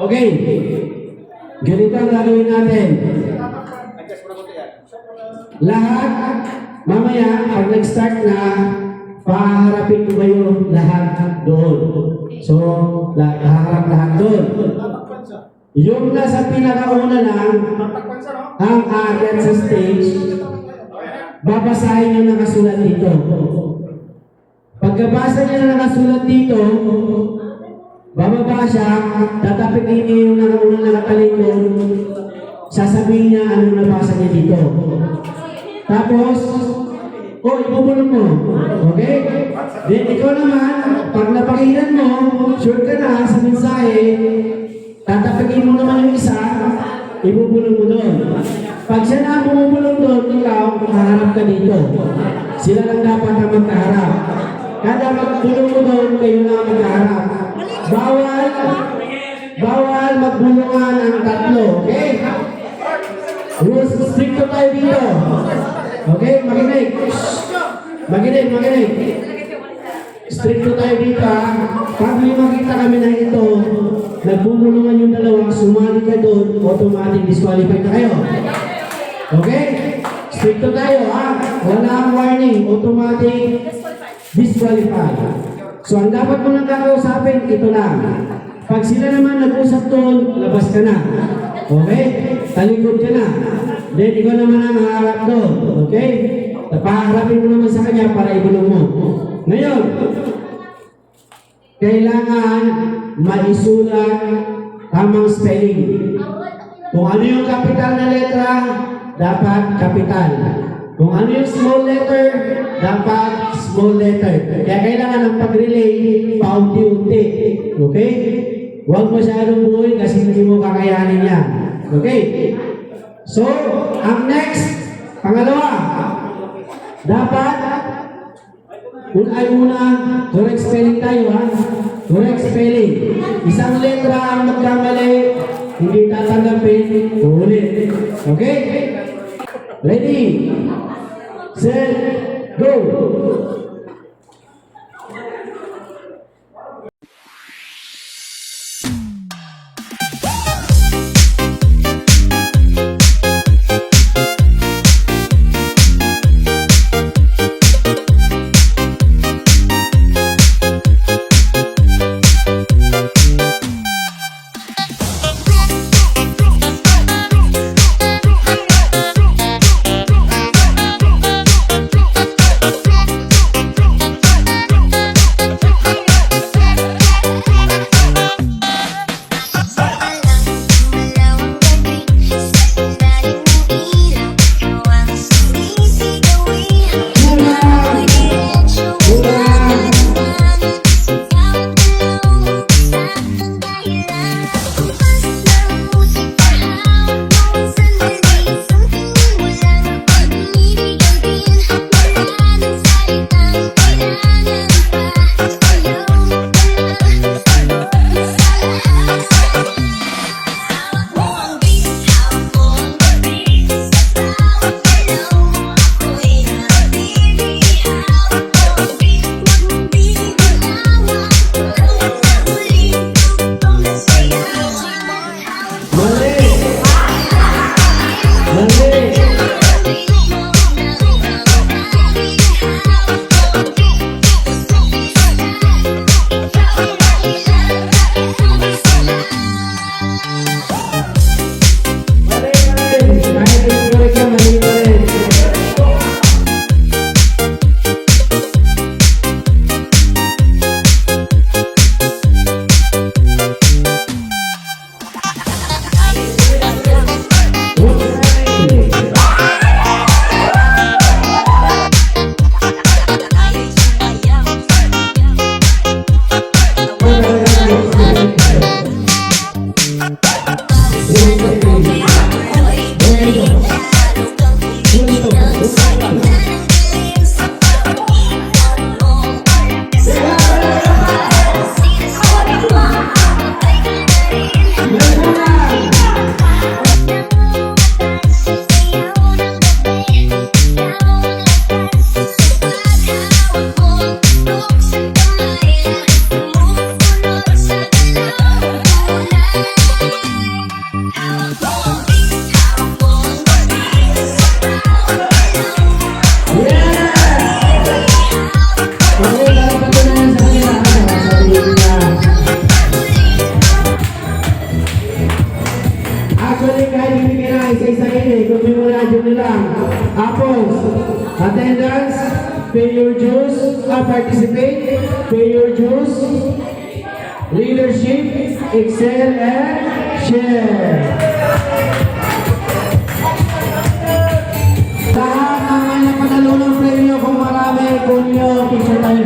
Okay. Ganito ang gagawin natin. Lahat, mamaya, pag nag-start na, paharapin ko kayo lahat doon. So, haharap lahat doon. Yung nasa pinakauna lang, ang aakyat sa stage, babasahin nyo nakasulat dito. Pagkabasa niya na nakasulat dito, bababa siya, tatapikin niya yung unang nakatalikod, sasabihin niya ano nabasa niya dito. Tapos, ibubulong mo. Okay? Then ikaw naman, pag napakinggan mo, sure ka na sa mensahe, tatapikin mo naman yung isa, ibubulong mo doon. Pag siya na bumubulong doon, ikaw, haharap ka dito. Sila lang dapat na magkaharap. Kada magbulong mo doon, kayo na magkaharap. Bawal magbulungan ang tatlo. Okay? Rules, stricto tayo dito. Okay? Makinig. Makinig. Stricto tayo dito. Pag may makita kami na ito, nagbubulungan yung dalawa, sumali ka doon, automatic disqualified na kayo. Okay? Stricto tayo, ha? Wala ang warning, automatic disqualified. So, ang dapat mo lang kakausapin, ito lang. Pag sila naman nag-usap doon, labas ka na. Okay? Talikod ka na. Then, ikaw naman ang haharap doon. Okay? Paharapin mo naman sa kanya para ibulong mo. Ngayon, kailangan maisulat tamang spelling. Kung ano yung capital na letra, dapat capital. Kung ano yung small letter, dapat small letter. Kaya kailangan ng pag-relay, paunti-unti. Okay? Huwag masyadong buuin kasi hindi mo kakayanin yan. Okay? So, ang next, pangalawa, dapat, correct spelling tayo, ha? Correct spelling. Isang letra ang magkamali, hindi tatanggapin, ulit. Okay? Ready? Set, go! Actually, kahit hindi ka na isa-isahin eh, kung memorado nyo lang. Apples, attendance, pay your dues, participate, pay your dues, leadership, excel, and share. Lahat ng may napanalo ng premyo kung marami, kunyo, picture tayo